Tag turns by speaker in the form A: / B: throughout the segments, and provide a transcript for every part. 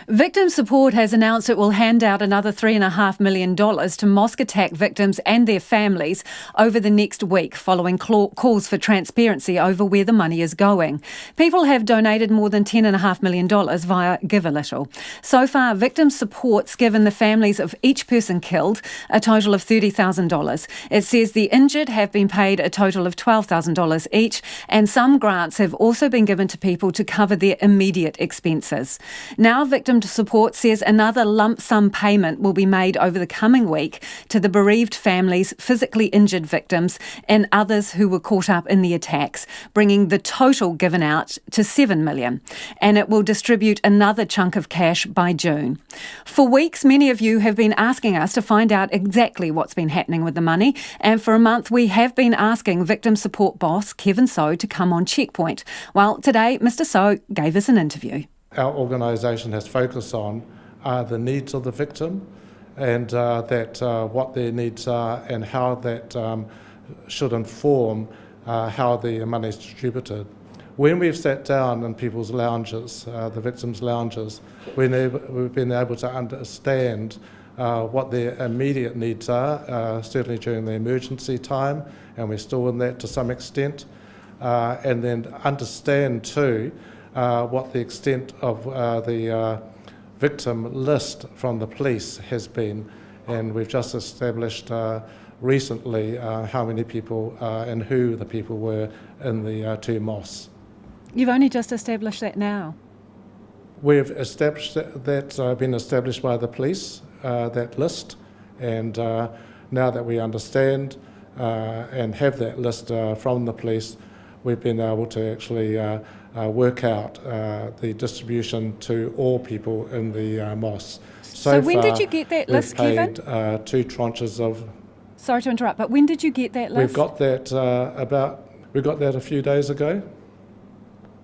A: Victim Support has announced it will hand out another $3.5 million to mosque attack victims and their families over the next week, following calls for transparency over where the money is going. People have donated more than $10.5 million via Give a Little. So far, Victim Support's given the families of each person killed a total of $30,000. It says the injured have been paid a total of $12,000 each, and some grants have also been given to people to cover their immediate expenses. Now, Victim Support says another lump sum payment will be made over the coming week to the bereaved families, physically injured victims and others who were caught up in the attacks, bringing the total given out to $7 million. And it will distribute another chunk of cash by June. For weeks, many of you have been asking us to find out exactly what's been happening with the money. And for a month, we have been asking Victim Support boss Kevin So to come on Checkpoint. Well, today, Mr. So gave us an interview.
B: Our organisation has focused on the needs of the victim and what their needs are and how that should inform how the money is distributed. When we've sat down in people's lounges, the victims' lounges, we've been able to understand what their immediate needs are, certainly during the emergency time, and we're still in that to some extent, and then understand too what the extent of the victim list from the police has been. And we've just established recently how many people and who the people were in the two mosques.
A: You've only just established that now?
B: We've established that's been established by the police, that list, and now that we understand and have that list from the police, we've been able to actually work out the distribution to all people in the mosques.
A: So when did you get that list, Kevin?
B: We've paid 2 tranches of...
A: Sorry to interrupt, but when did you get that list?
B: We've got that we got that a few days ago.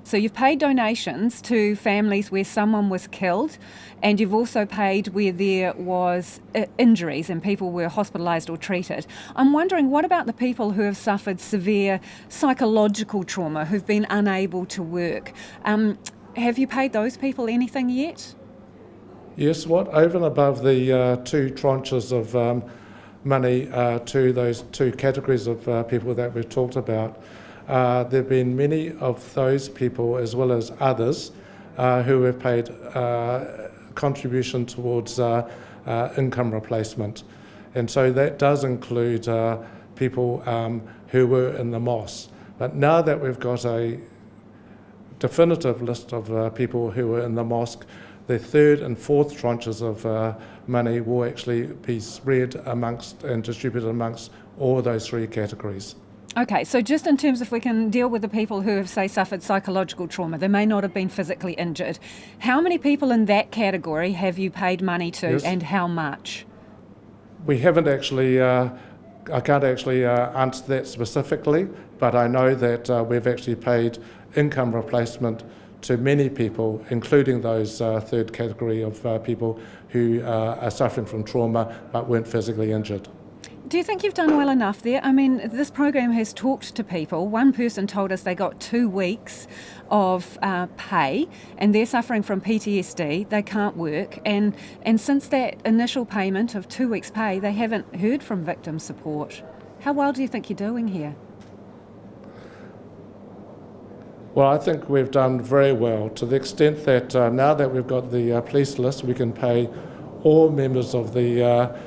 A: So you've paid donations to families where someone was killed, and you've also paid where there was injuries and people were hospitalised or treated. I'm wondering, what about the people who have suffered severe psychological trauma, who've been unable to work? Have you paid those people anything yet?
B: Yes, over and above the 2 tranches of money to those 2 categories of people that we've talked about, there have been many of those people, as well as others, who have paid contribution towards income replacement. And so that does include people who were in the mosque. But now that we've got a definitive list of people who were in the mosque, the 3rd and 4th tranches of money will actually be spread amongst and distributed amongst all those 3 categories.
A: Okay, so just in terms of, if we can deal with the people who have, say, suffered psychological trauma, they may not have been physically injured. How many people in that category have you paid money to, yes, and how much?
B: We haven't actually, I can't actually answer that specifically, but I know that we've actually paid income replacement to many people, including those 3rd category of people who are suffering from trauma but weren't physically injured.
A: Do you think you've done well enough there? I mean, this program has talked to people. One person told us they got 2 weeks of pay and they're suffering from PTSD. They can't work. And since that initial payment of 2 weeks' pay, they haven't heard from Victim Support. How well do you think you're doing here?
B: Well, I think we've done very well, to the extent that now that we've got the police list, we can pay all members of the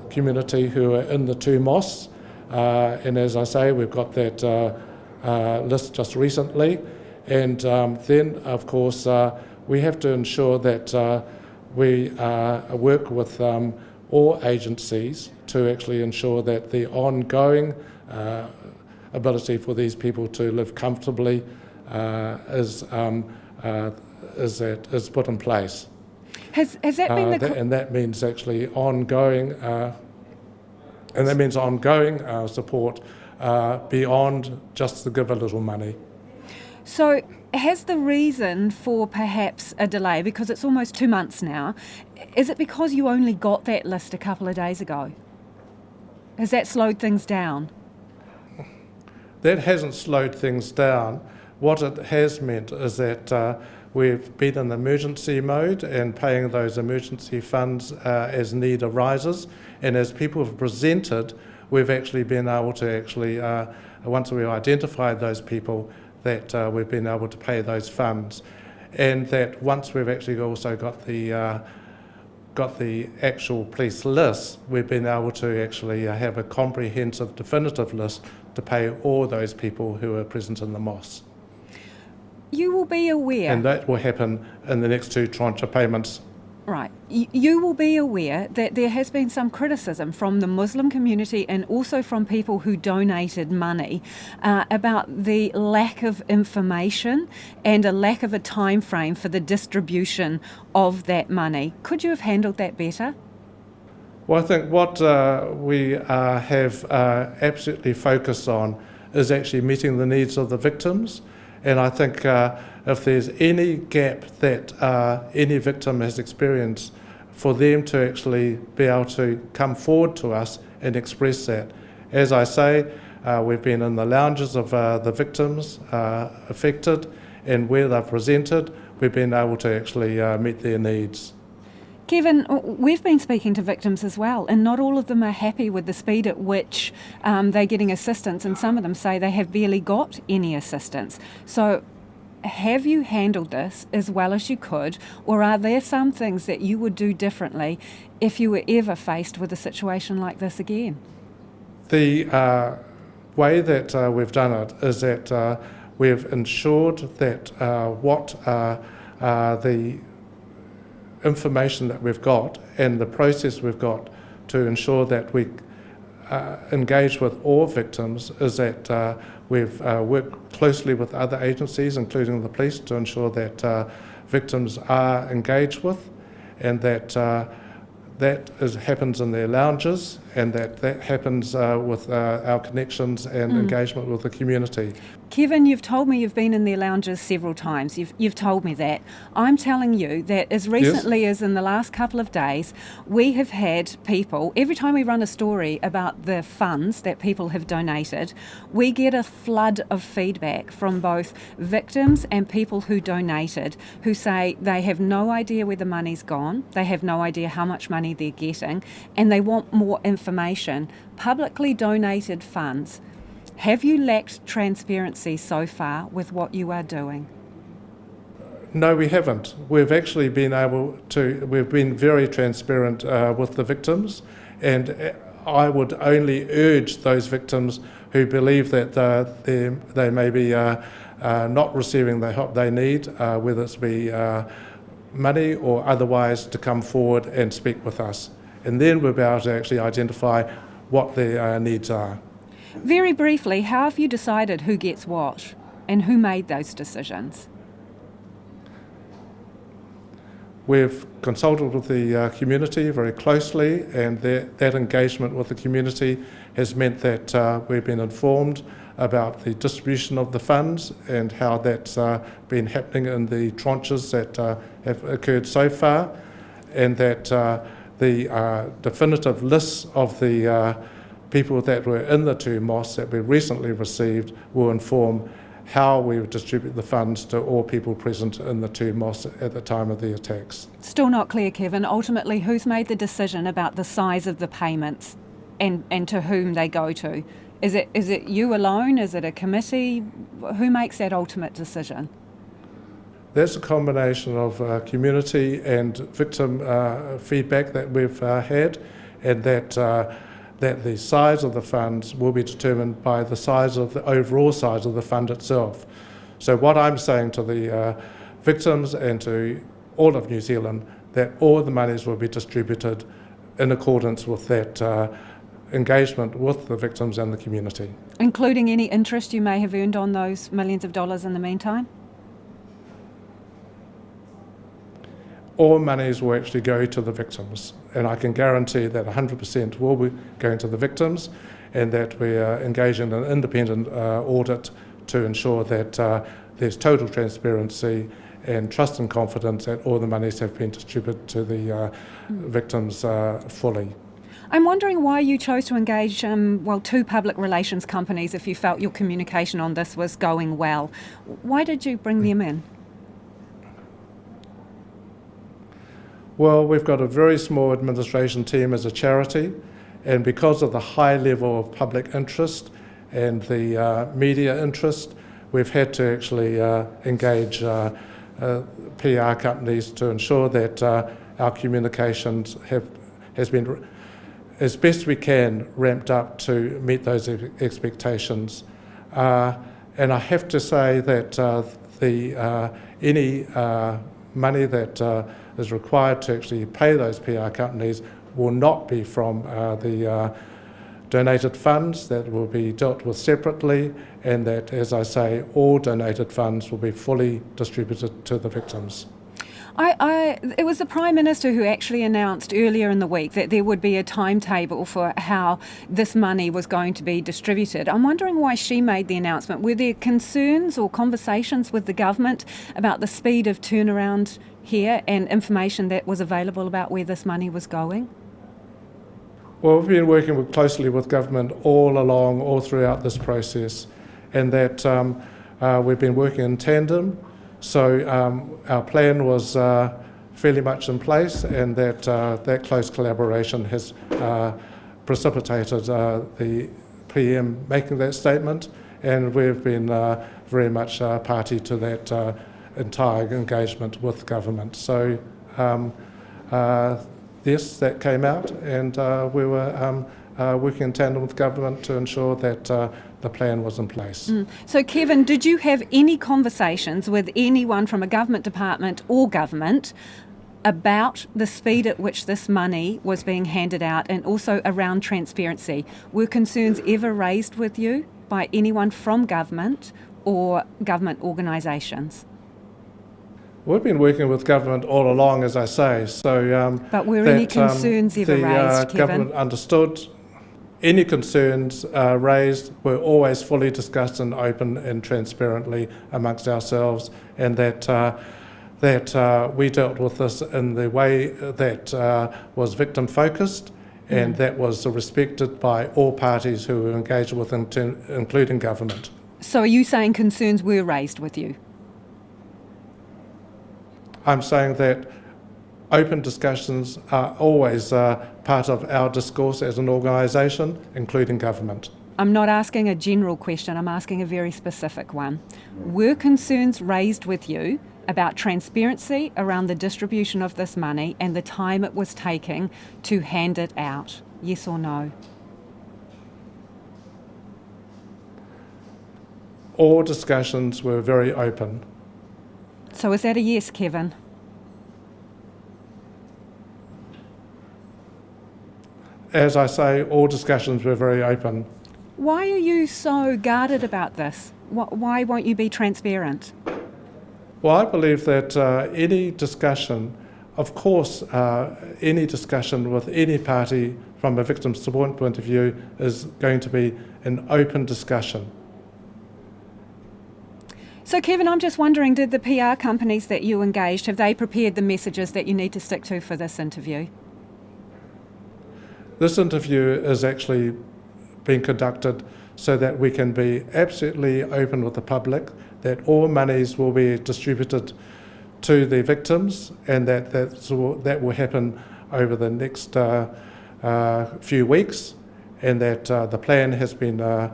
B: community who are in the 2 mosques, and as I say, we've got that list just recently, and then of course we have to ensure that we work with all agencies to actually ensure that the ongoing ability for these people to live comfortably is put in place.
A: Has that been
B: and that means actually ongoing, support beyond just the Give a Little money.
A: So has the reason for perhaps a delay, because it's almost 2 months now, is it because you only got that list a couple of days ago? Has that slowed things down?
B: That hasn't slowed things down. What it has meant is that We've been in emergency mode and paying those emergency funds as need arises. And as people have presented, we've actually been able to once we've identified those people, that we've been able to pay those funds. And that once we've actually also got the actual police list, we've been able to actually have a comprehensive, definitive list to pay all those people who are present in the MOS.
A: You will be aware.
B: And that will happen in the next 2 tranche of payments.
A: Right. You will be aware that there has been some criticism from the Muslim community and also from people who donated money about the lack of information and a lack of a time frame for the distribution of that money. Could you have handled that better?
B: Well, I think what we have absolutely focused on is actually meeting the needs of the victims. And I think if there's any gap that any victim has experienced, for them to actually be able to come forward to us and express that. As I say, we've been in the lounges of the victims affected, and where they've presented, we've been able to actually meet their needs.
A: Kevin, we've been speaking to victims as well, and not all of them are happy with the speed at which they're getting assistance, and some of them say they have barely got any assistance. So have you handled this as well as you could, or are there some things that you would do differently if you were ever faced with a situation like this again?
B: The way that we've done it is that we've ensured that what the information that we've got and the process we've got to ensure that we engage with all victims is that we've worked closely with other agencies, including the police, to ensure that victims are engaged with, and that happens in their lounges, and that happens with our connections and engagement with the community.
A: Kevin, you've told me you've been in their lounges several times. You've told me that. I'm telling you that as recently as in the last couple of days, we have had people, every time we run a story about the funds that people have donated, we get a flood of feedback from both victims and people who donated, who say they have no idea where the money's gone, they have no idea how much money they're getting, and they want more information. Publicly donated funds. Have you lacked transparency so far with what you are doing?
B: No, we haven't. We've actually been we've been very transparent with the victims, and I would only urge those victims who believe that they may be not receiving the help they need, whether it's be money or otherwise, to come forward and speak with us. And then we'll be able to actually identify what their needs are.
A: Very briefly, how have you decided who gets what and who made those decisions?
B: We've consulted with the community very closely, and that engagement with the community has meant that we've been informed about the distribution of the funds and how that's been happening in the tranches that have occurred so far, and that the definitive lists of the people that were in the 2 MOS that we recently received will inform how we distribute the funds to all people present in the 2 MOS at the time of the attacks.
A: Still not clear, Kevin. Ultimately, who's made the decision about the size of the payments and to whom they go to? Is it you alone? Is it a committee? Who makes that ultimate decision?
B: That's a combination of community and victim feedback that we've had, and that the size of the funds will be determined by the size of the overall size of the fund itself. So what I'm saying to the victims and to all of New Zealand, that all the monies will be distributed in accordance with that engagement with the victims and the community.
A: Including any interest you may have earned on those millions of dollars in the meantime?
B: All monies will actually go to the victims, and I can guarantee that 100% will be going to the victims, and that we are engaging in an independent audit to ensure that there's total transparency and trust and confidence that all the monies have been distributed to the victims fully.
A: I'm wondering why you chose to engage 2 public relations companies if you felt your communication on this was going well. Why did you bring them in?
B: Well, we've got a very small administration team as a charity, and because of the high level of public interest and the media interest, we've had to actually engage PR companies to ensure that our communications has been, as best we can, ramped up to meet those expectations. And I have to say that any money that is required to actually pay those PR companies will not be from the donated funds. That will be dealt with separately, and that, as I say, all donated funds will be fully distributed to the victims.
A: It was the Prime Minister who actually announced earlier in the week that there would be a timetable for how this money was going to be distributed. I'm wondering why she made the announcement. Were there concerns or conversations with the government about the speed of turnaround here and information that was available about where this money was going?
B: Well, we've been working closely with government all along, all throughout this process, and that we've been working in tandem. So our plan was fairly much in place, and that close collaboration has precipitated the PM making that statement, and we've been very much party to that entire engagement with government. So yes, that came out, and we were working in tandem with government to ensure that the plan was in place.
A: So Kevin, did you have any conversations with anyone from a government department or government about the speed at which this money was being handed out, and also around transparency? Were concerns ever raised with you by anyone from government or government organisations?
B: We've been working with government all along, as I say. So,
A: but were any concerns ever raised, Kevin?
B: Government understood. Any concerns raised were always fully discussed and open and transparently amongst ourselves, and that we dealt with this in the way that was victim focused, and that was respected by all parties who were engaged with, including government.
A: So are you saying concerns were raised with you?
B: I'm saying that open discussions are always part of our discourse as an organisation, including government.
A: I'm not asking a general question, I'm asking a very specific one. Were concerns raised with you about transparency around the distribution of this money and the time it was taking to hand it out? Yes or no?
B: All discussions were very open.
A: So is that a yes, Kevin?
B: As I say, all discussions were very open.
A: Why are you so guarded about this? Why won't you be transparent?
B: Well, I believe that any discussion, of course, any discussion with any party from a victim support point of view is going to be an open discussion.
A: So Kevin, I'm just wondering, did the PR companies that you engaged, have they prepared the messages that you need to stick to for this interview?
B: This interview is actually being conducted so that we can be absolutely open with the public, that all monies will be distributed to the victims, and that will happen over the next few weeks, and that the plan has been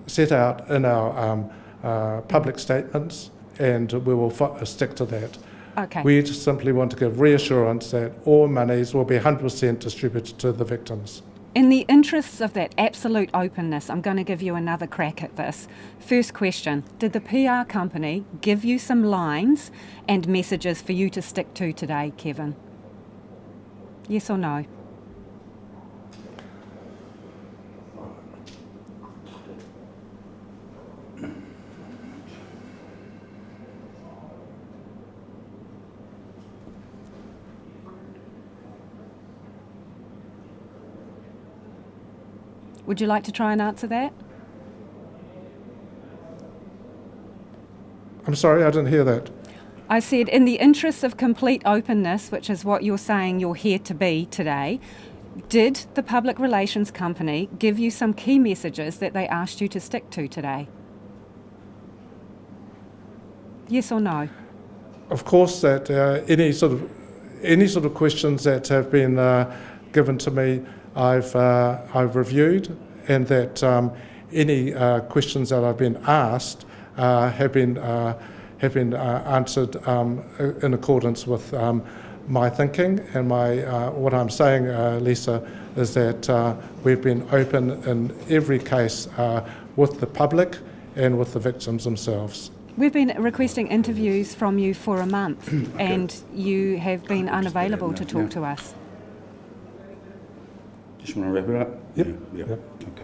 B: set out in our public statements, and we will stick to that.
A: Okay.
B: We just simply want to give reassurance that all monies will be 100% distributed to the victims.
A: In the interests of that absolute openness, I'm going to give you another crack at this. First question, did the PR company give you some lines and messages for you to stick to today, Kevin? Yes or no? Would you like to try and answer that?
B: I'm sorry, I didn't hear that.
A: I said, in the interests of complete openness, which is what you're saying you're here to be today, did the public relations company give you some key messages that they asked you to stick to today? Yes or no?
B: Of course, that any sort of questions that have been given to me, I've reviewed, and that any questions that I've been asked have been answered in accordance with my thinking and my what I'm saying, Lisa, is that we've been open in every case with the public and with the victims themselves.
A: We've been requesting interviews from you for a month, and you have been unavailable to talk to us.
C: Just want to wrap it up?
B: Yep.
C: Yeah.
B: Yep.